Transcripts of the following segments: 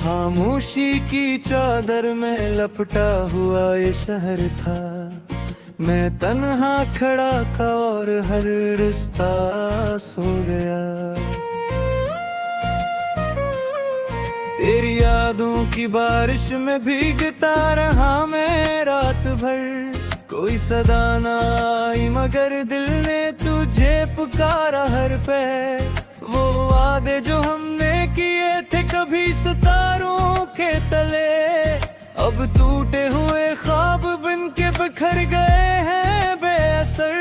खामोशी की चादर में लपटा हुआ ये शहर था। मैं तन्हा खड़ा था और हर रिश्ता सो गया। तेरी यादों की बारिश में भीगता रहा मैं रात भर। कोई सदा ना आई मगर दिल ने तुझे पुकारा हर पहर। वो वादे जो हमने किए थे कभी सितारों के तले, अब टूटे हुए ख्वाब बन के बिखर गए हैं बेअसर।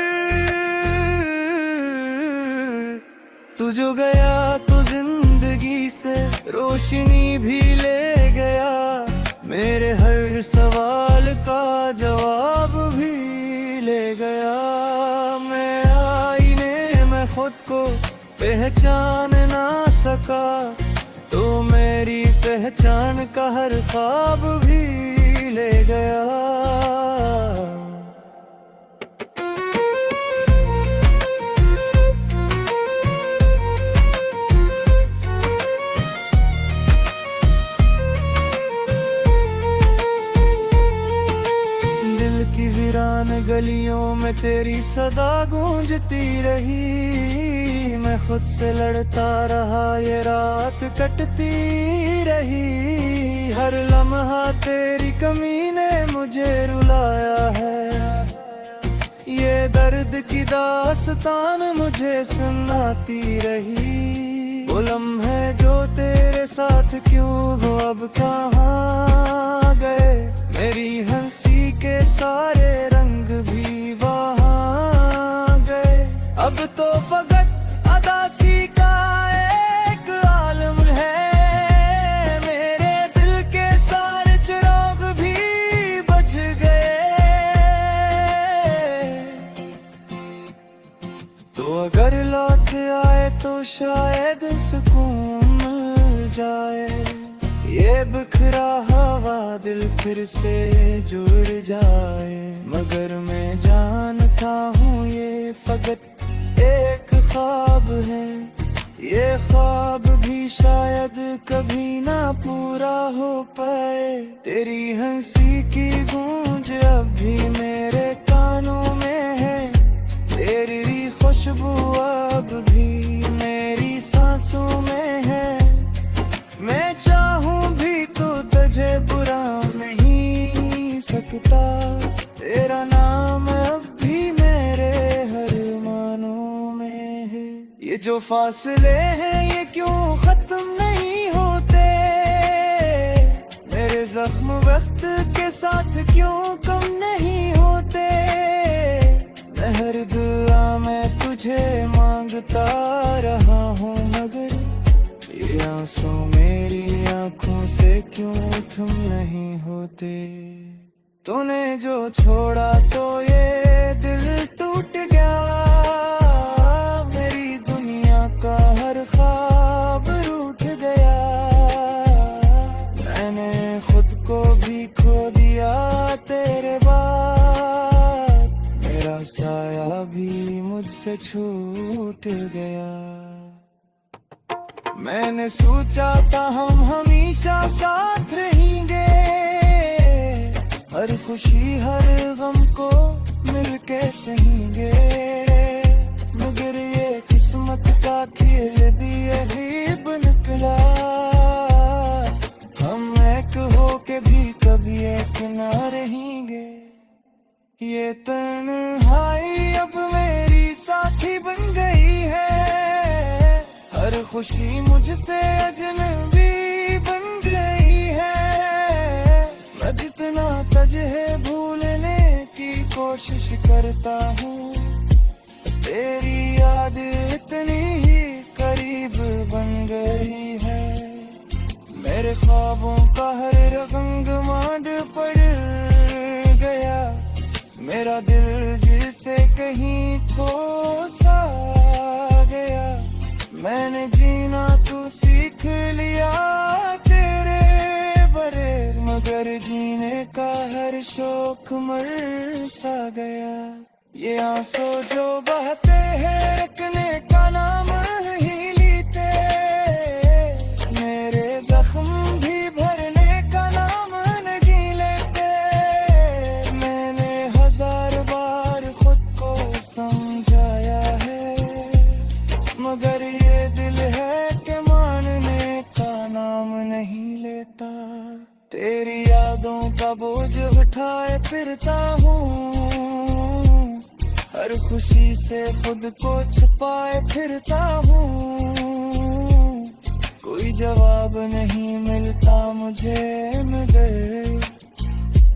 तू जो गया तो जिंदगी से रोशनी भी ले गया। मेरे हर सवाल का जवाब भी ले गया। मैं आईने में खुद को पहचान ना सका, तो मेरी पहचान का हर ख्वाब भी ले गया। दिल की वीरान गलियों में तेरी सदा गूंजती रही। मैं खुद से लड़ता रहा, ये रात कटती रही। हर लम्हा तेरी कमी ने मुझे रुलाया है। ये दर्द की दास्तान मुझे सुनाती रही। वो लम्हे जो तेरे साथ क्यों वो अब कहाँ गए। मेरी हंसी के सारे रंग भी वहाँ गए। अब तो फकत अदासी का एक आलम है। मेरे दिल के सारे चिराग भी बुझ गए। तो अगर लौट आए तो शायद सुकून मिल जाए। ये बिखरा हवा दिल फिर से जुड़ जाए। मगर मैं जानता हूँ ये फकत एक ख्वाब है। ये ख्वाब भी शायद कभी ना पूरा हो पाए। तेरी हंसी की गूंज अब भी मेरे कानों में है। तेरी खुशबू अब भी मेरी सांसों में है। मैं चाहूं भी तो तुझे बुरा नहीं सकता। तेरा नाम अब भी मेरे हर मानों में है। ये जो फासले हैं ये क्यों खत्म नहीं होते। मेरे जख्म वक्त के साथ क्यों कम नहीं होते। मैं हर दुआ में तुझे मांगता रहा हूँ, मगर ये आंसू मेरी आंखों से क्यों थम नहीं होते। तूने जो छोड़ा तो ये दिल टूट गया। मेरी दुनिया का हर ख्वाब रूठ गया। मैंने खुद को भी खो दिया तेरे बाद। मेरा साया भी मुझसे छूट गया। मैंने सोचा था हम हमेशा साथ रहेंगे। हर खुशी हर गम को मिलके सहेंगे। मगर ये किस्मत का खेल भी अजीब निकला। हम एक हो के भी कभी एक ना रहेंगे। ये तन्हाई अब मेरी साथी बन गई है। हर खुशी मुझसे अजनबी बन गई है। मैं जितना तुझे भूलने की कोशिश करता हूँ, तेरी याद इतनी ही करीब बन गई है। मेरे ख्वाबों का हर रंग मांड पड़ गया। मेरा दिल जिसे कहीं खो सा गया। मैंने जीना तो सीख लिया तेरे बगैर, मगर जीने का हर शौक मर सा गया। ये आंसू जो बहते हैं रखने का नाम ही लेते। मेरे जख्म भी उठाए फिरता हूँ, हर खुशी से खुद को छुपाए फिरता हूँ। कोई जवाब नहीं मिलता मुझे मगर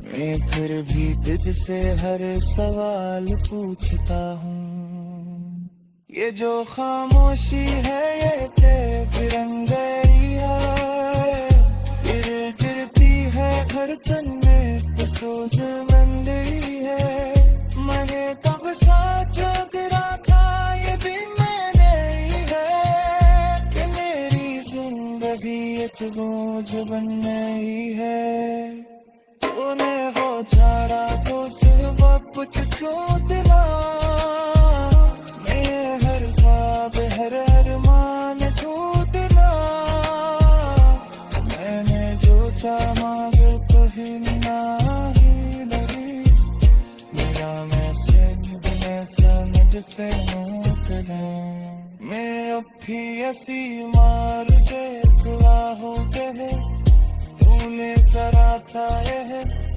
मैं फिर भी तुझसे हर सवाल पूछता हूँ। ये जो खामोशी है ये तिरंगई है, गिरती है धड़कन में तो सोच मन गई है। मैंने तब साचा गिरा था ये भी मैंने ही है कि मेरी जिंदगी एक बोझ बन गई है। तूने वो चारा तो सिर्फ कुछ क्यों दिला, हर अरमान टूट ना। मैंने जो चाहा वो कहीं ना ही लगी, मेरा मैं समझ से मुकरा। मैं अब भी ऐसी मार के खुला हो गए, तूने करा था यह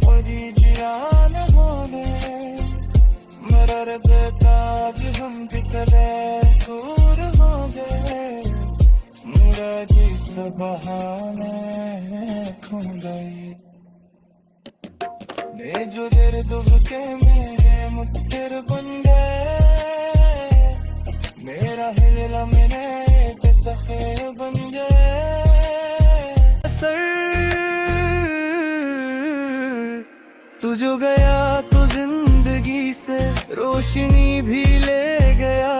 बड़ी जियान होने। मेरा ताज हम भी करे दूर हो गए, मेरा जिस बहाने खो गई। मैं जो दर्द के मेरे मुट्ठर बन गए, मेरा हिला मेरे बेसखे बन गए। सर तू जो गया तो जिंदगी से रोशनी भी ले गया,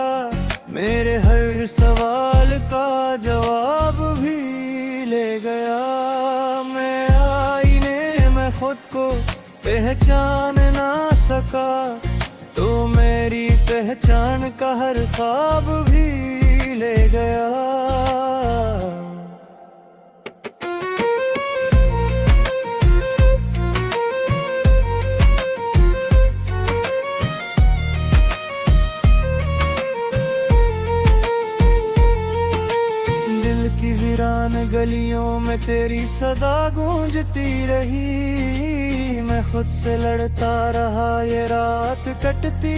मेरे हर सवाल का जवाब भी ले गया। मैं आईने में खुद को पहचान ना सका, तो मेरी पहचान का हर ख्वाब भी ले गया। गलियों में तेरी सदा गूंजती रही, मैं खुद से लड़ता रहा ये रात कटती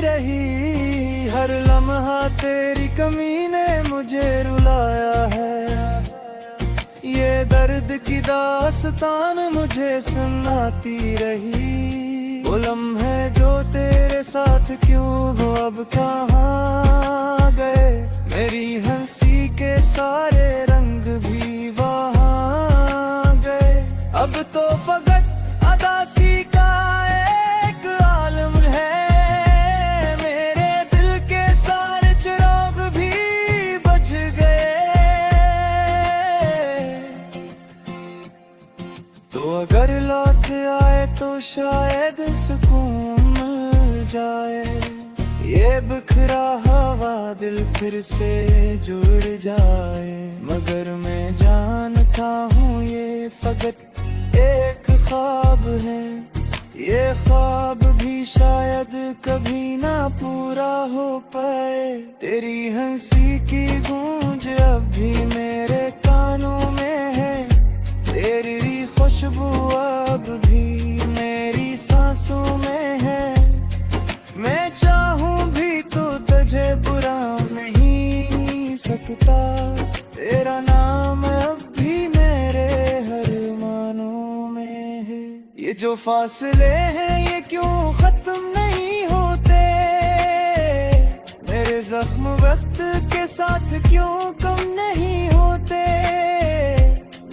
रही। हर लम्हा तेरी कमी ने मुझे रुलाया है, ये दर्द की दास्तान मुझे सुनाती रही। वो लम्हे जो तेरे साथ क्यों वो अब कहाँ गए, मेरी हंसी के सारे रंग भी वहाँ गए। अब तो फकत अदासी का एक आलम है, मेरे दिल के सारे चिराग भी बुझ गए। तो अगर लौट आए तो शायद सुकून मिल जाए, ये बिखरा हवा दिल फिर से जुड़ जाए। मगर मैं जानता हूँ ये फकत एक ख्वाब है, ये ख्वाब भी शायद कभी ना पूरा हो पाए। तेरी हंसी की गूंज अब भी मेरे कानों में है, तेरी खुशबू अब भी मेरी सांसों में है। मैं चाहूं भी तो तुझे बुरा नहीं सकता, तेरा नाम अब भी मेरे हर मानों में है। ये जो फासले हैं ये क्यों खत्म नहीं होते, मेरे जख्म वक्त के साथ क्यों कम नहीं होते।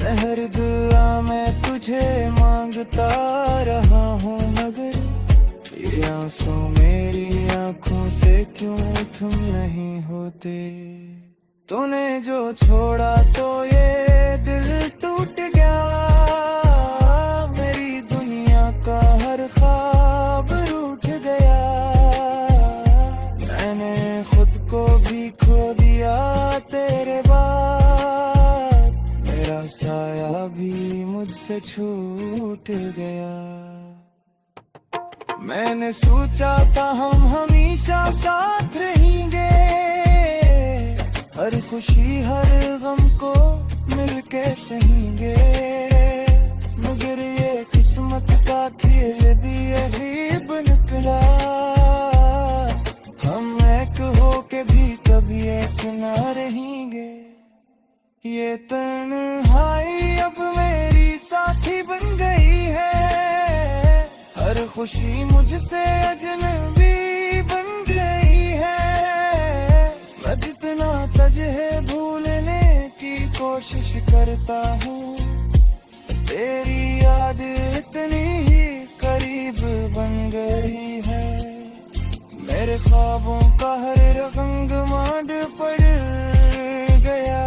मैं हर दुआ में तुझे मांगता रहा हूँ, मगर ये आंसू मेरी आंखों से क्यों थम नहीं होते। तूने जो छोड़ा तो ये दिल टूट गया, मेरी दुनिया का हर ख्वाब रूठ गया। मैंने खुद को भी खो दिया तेरे बाद, मेरा साया भी मुझसे छूट गया। मैंने सोचा था हम हमेशा साथ रहेंगे, हर खुशी हर गम को मिलके सहेंगे। मगर ये किस्मत का खेल भी अजीब निकला। हम एक हो के भी कभी एक ना रहेंगे। ये तन्हाई अब मेरी साथी बन गई है। हर खुशी मुझसे अजनबी बन गई है। मैं जितना तुझे भूलने की कोशिश करता हूँ, तेरी याद इतनी ही करीब बन गई है। मेरे ख्वाबों का हर रंग मांड पड़ गया।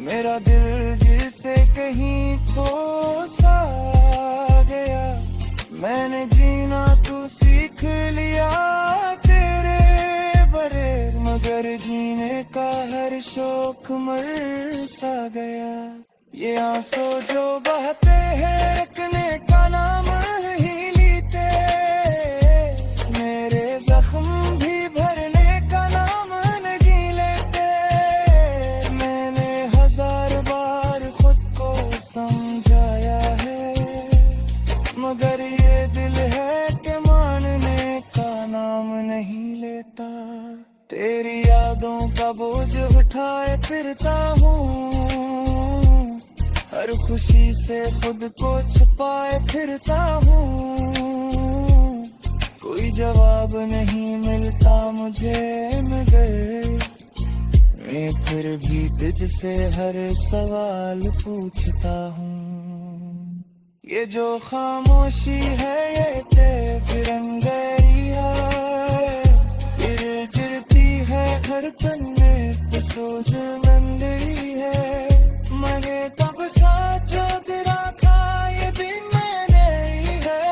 मेरा दिल जिसे कहीं खो सा गया। मैंने जीना तो सीख लिया तेरे बरे, मगर जीने का हर शौक मर सा गया। ये आंसू जो बहते हैं रखने का नाम ही लेते, मेरे जख्म भी भरने का नाम नहीं लेते। मैंने हजार बार खुद को समझाया है, मगर ये दिल है कि मानने का नाम नहीं लेता। तेरी यादों का बोझ उठाए फिरता हूँ, हर खुशी से खुद को छुपाए फिरता हूँ। कोई जवाब नहीं मिलता मुझे, मगर मैं फिर भी तुझसे हर सवाल पूछता हूँ। ये जो खामोशी है ये फिरंगिया, गिरती है धड़कन में तो सोच मंदी है। मैंने तब साथ जो तेरा था ये भी मैंने ही है,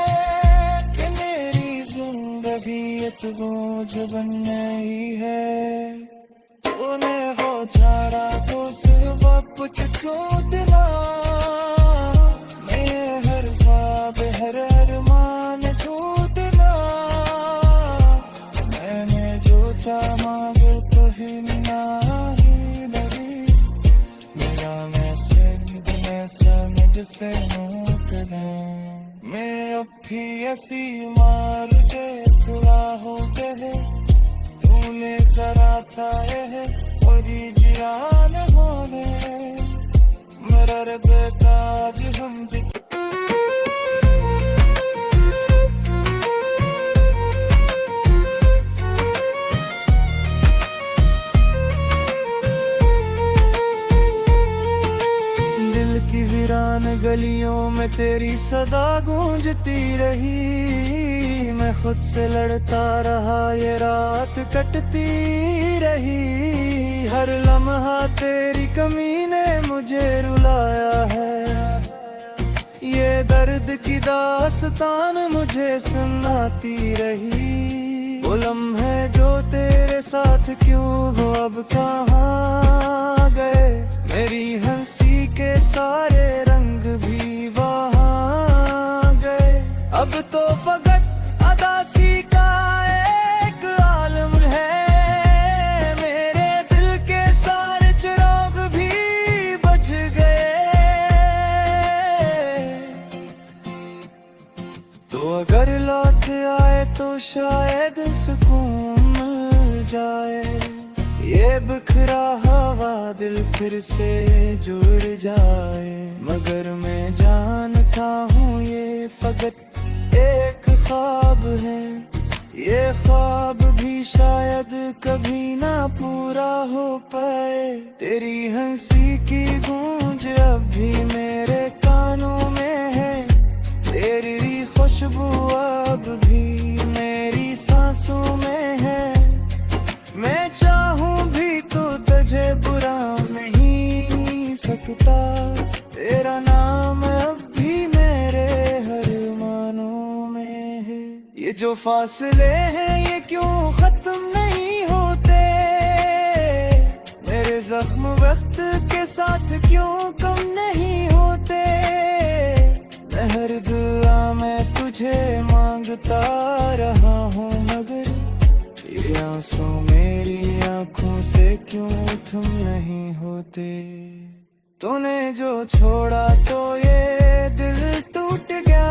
कि मेरी जिंदगी ये तो बोझ बन गई है। तूने वो चारा तो सुबह कुछ क्यों दिला, मैं हर ख्वाब हर अरमान खो दिला। मैंने जो चाहा मांगे तो ही ना ही लगी, मेरा मुझसे मैं अब भी ऐसी मार के खुला हो गए। तूने करा था यह और जिरान होने, मेरा रब ताज हम गलियों में तेरी सदा गूंजती रही। मैं खुद से लड़ता रहा ये रात कटती रही। हर लम्हा तेरी कमी ने मुझे रुलाया है। ये दर्द की दास्तान मुझे सुनाती रही। वो लम्हे जो तेरे साथ क्यों हो अब कहाँ गए। मेरी हंसी के सारे रंग भी वहाँ गए। अब तो फकत अदासी का एक आलम है। मेरे दिल के सारे चिराग भी बुझ गए। तो अगर लौट आए तो शायद सुकून मिल जाए। ये बिखरा हवा दिल फिर से जुड़ जाए। मगर मैं जानता हूँ ये फकत एक ख्वाब है। ये ख्वाब भी शायद कभी ना पूरा हो पाए। तेरी हंसी की गूंज अब भी मेरे कानों में है। तेरी खुशबू अब भी मेरी सांसों में है। मैं चाहूं भी तो तुझे बुरा नहीं सकता। तेरा नाम अब भी मेरे हर मानों में है। ये जो फासले हैं ये क्यों खत्म नहीं होते। मेरे जख्म वक्त के साथ क्यों कम नहीं होते। मैं हर दुआ में तुझे मांगता रहा हूँ, मगर ये आंसू मेरी आंखों से क्यों थम नहीं होते। तूने जो छोड़ा तो ये दिल टूट गया।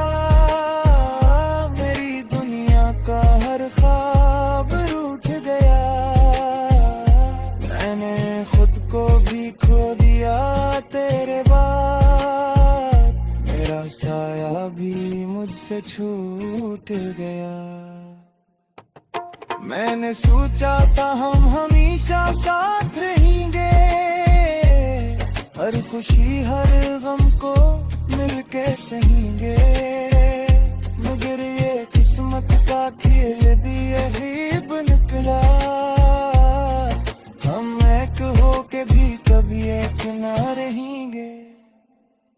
साया भी मुझसे छूट गया। मैंने सोचा था हम हमेशा साथ रहेंगे, हर खुशी हर गम को मिलके सहेंगे। मगर ये किस्मत का खेल भी अजीब निकला, हम एक हो के भी कभी एक ना रहेंगे।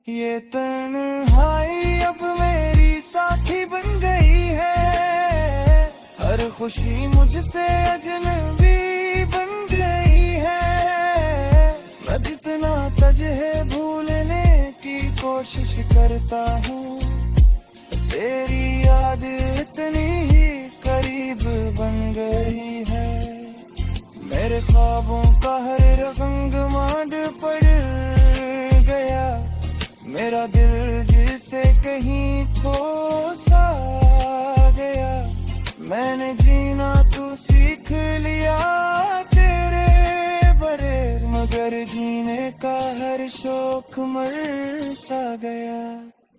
ये तन्हाई अब मेरी साथी बन गई है, हर खुशी मुझसे अजनबी बन गई है। मैं जितना तुझे भूलने की कोशिश करता हूँ, तेरी याद इतनी ही करीब बन गई है। मेरे ख्वाबों का हर रंग मांड पड़ गया, मेरा दिल जिसे कहीं खो सा गया। मैंने जीना तो सीख लिया तेरे बरे, मगर जीने का हर शौक मर सा गया।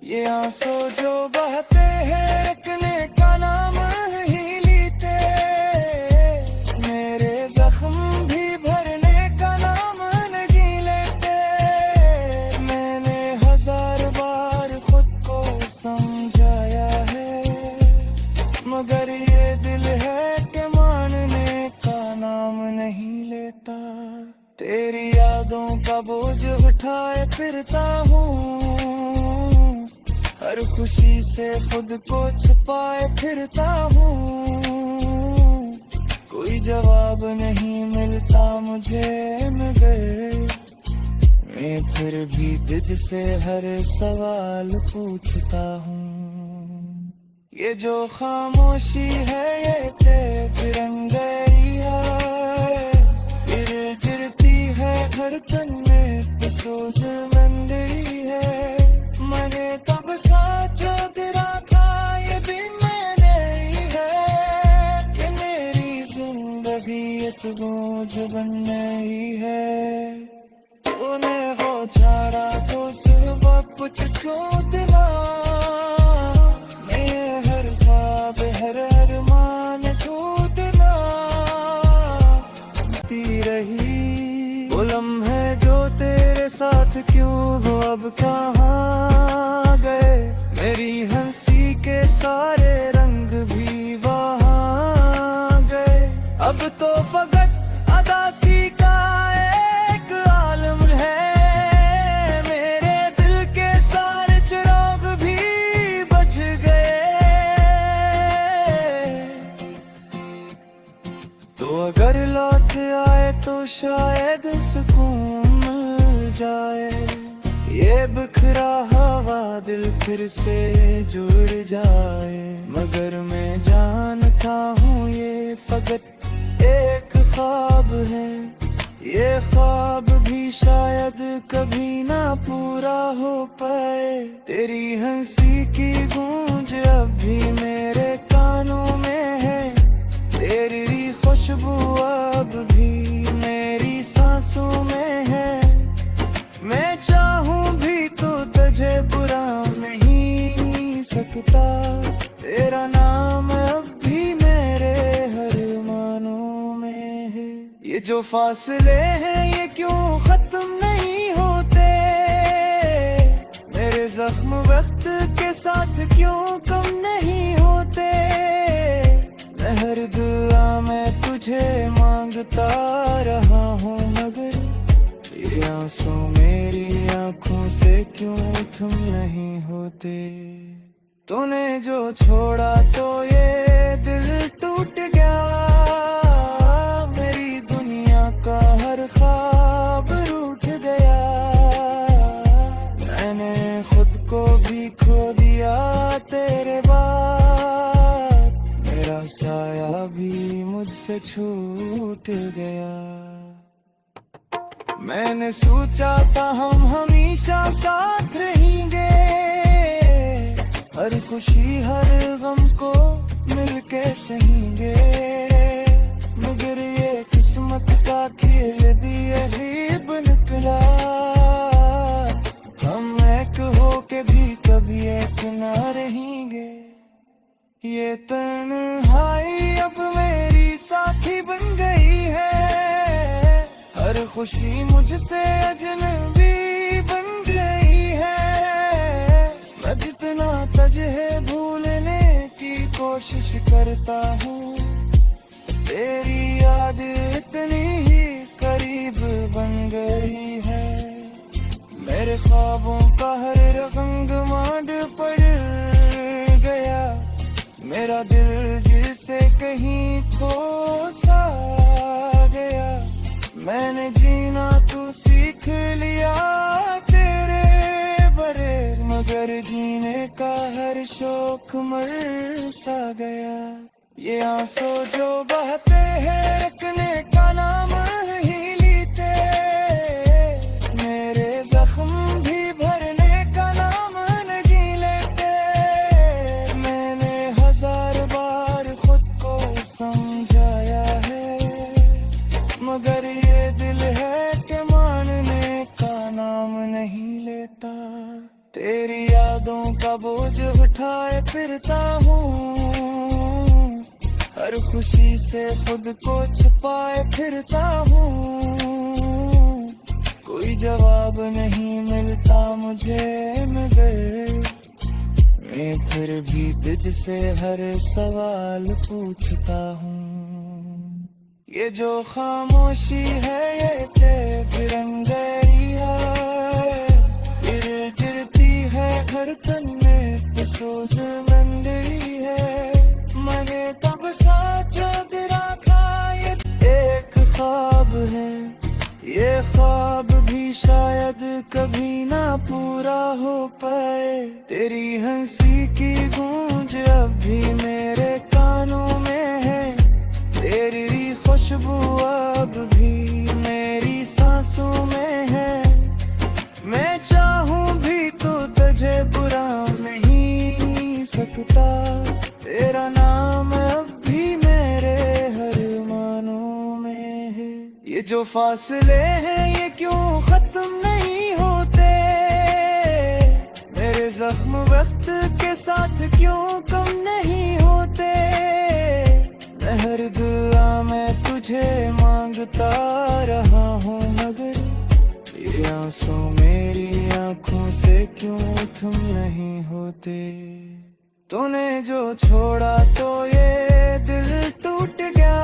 ये आंसू जो बहते हैं रखने का नाम ही लेते, मेरे जख्म भी भरने का नाम नहीं लेते। मैंने हजार बार खुद को समझाया है, मगर ये दिल है कि मानने का नाम नहीं लेता। तेरी यादों का बोझ उठाए फिरता हूँ, हर खुशी से खुद को छुपाए फिरता हूँ। कोई जवाब नहीं मिलता मुझे, मगर मैं फिर भी तुझसे हर सवाल पूछता हूँ। ये जो खामोशी है ये तिरंगई है, गिरती है धड़कन में तो सोच बन गई है। मैंने तब साथ जो तेरा था ये भी मैंने ही है, कि मेरी जिंदगी ये तो बोझ बन गई है। तूने वो चारा तो सुबह कुछ क्यों दिला, मैं हर ख्वाब हर अरमान तू दिला ती रही। वो लम्हे जो तेरे साथ क्यों वो अब कहाँ गए, मेरी हंसी के सारे रंग भी वहाँ गए। अब तो फकत अदासी का एक आलम है, मेरे दिल के सारे चिराग भी बुझ गए। तो अगर लौट आए तो शायद सुकून मिल जाए, ये बिखरा हवा दिल फिर से जुड़ जाए। मगर मैं जानता हूँ ये फकत एक ख्वाब है, ये ख्वाब भी शायद कभी ना पूरा हो पाए। तेरी हंसी की गूंज अब भी मेरे कानों में है, तेरी खुशबू अब भी मेरी सांसों में है। मैं चाहूं भी तो तुझे बुरा नहीं सकता, तेरा नाम अब भी मेरे हर मानों में है। ये जो फासले हैं ये क्यों खत्म नहीं होते, मेरे जख्म वक्त के साथ क्यों कम नहीं होते। मैं हर दुआ में तुझे मांगता रहा हूँ, मगर ये आंसू मेरी आंखों से क्यों थम नहीं होते। तूने जो छोड़ा तो ये दिल टूट गया, मेरी दुनिया का हर ख्वाब रूठ गया। मैंने खुद को भी खो दिया तेरे बाद, मेरा साया भी मुझसे छूट गया। मैंने सोचा था हम हमेशा साथ रहेंगे, हर खुशी हर गम को मिलके सहेंगे। मगर ये किस्मत का खेल भी अजीब निकला, हम एक हो के के भी कभी एक ना रहेंगे। ये तन्हाई अब मेरी साथी बन गई है, हर खुशी मुझसे अजनबी बन गई है। मैं जितना तुझे भूलने की कोशिश करता हूँ, तेरी याद इतनी ही करीब बन गई है। मेरे ख्वाबों का हर रंग मांड पड़ गया, मेरा दिल जिसे कहीं खो सा गया। मैंने जीना तो सीख लिया तेरे बरे, मगर जीने का हर शौक मर सा गया। ये आंसू जो बहते हैं रखने का नाम ही लीते, मेरे जख्म भी भरने का नाम नहीं लेते। मैंने 1000 बार खुद को समझाया है, मगर ये दिल है कि मानने का नाम नहीं लेता। तेरी यादों का बोझ उठाए फिरता हूँ, हर खुशी से खुद को छुपाए फिरता हूँ। कोई जवाब नहीं मिलता मुझे, मगर मैं फिर भी तुझसे हर सवाल पूछता हूँ। ये जो खामोशी है ये कैफ रंग गई है, गिरती है धड़कन में सोच बन गई है। मैंने तब साचा रखा ये एक ख्वाब है, ये ख्वाब भी शायद कभी ना पूरा हो पाए। तेरी हंसी की गूंज अब भी मेरे कानों में है, तेरी खुशबू अब भी मेरी सांसों में है। मैं चाहूं भी तो तुझे बुरा नहीं सकता, तेरा नाम अब भी मेरे हर मानों में है। ये जो फासले हैं ये क्यों खत्म नहीं होते, मेरे जख्म वक्त के साथ क्यों कम नहीं होते। मैं हर दुआ में तुझे मांगता रहा हूँ, मगर ये आंसू मेरी आंखों से क्यों थम नहीं होते। तूने जो छोड़ा तो ये दिल टूट गया,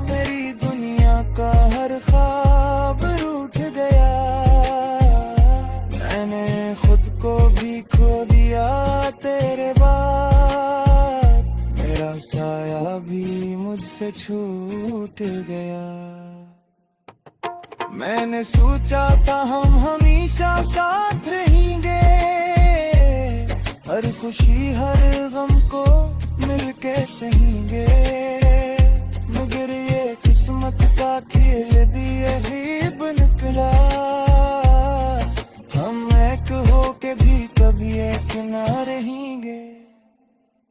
मेरी दुनिया का हर ख्वाब रूठ गया। मैंने खुद को भी खो दिया तेरे बाद, मेरा साया भी मुझसे छूट गया। मैंने सोचा था हम हमेशा साथ रहेंगे, हर खुशी हर गम को मिलके सहेंगे। मगर ये किस्मत का खेल भी अजीब निकला, हम एक हो के भी कभी एक ना रहेंगे।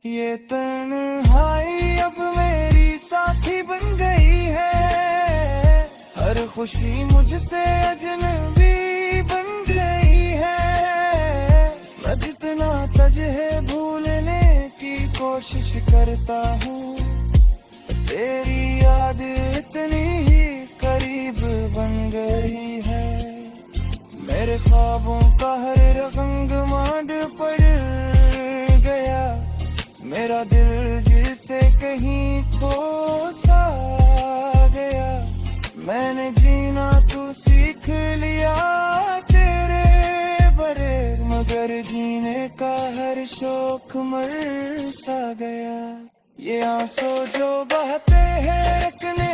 ये तन्हाई अब मेरी साथी बन गई है, हर खुशी मुझसे अजनबी बन गई है। मैं जितना तुझे भूलने की कोशिश करता हूँ, तेरी याद इतनी ही करीब बन गई है। मेरे ख्वाबों का हर रंग मांड पड़ गया, मेरा दिल जिसे कहीं खो सा गया। मैंने जीना तो सीख लिया तेरे बरे, मगर जीने का हर शौक मर सा गया। ये आंसू जो बहते हैं रखने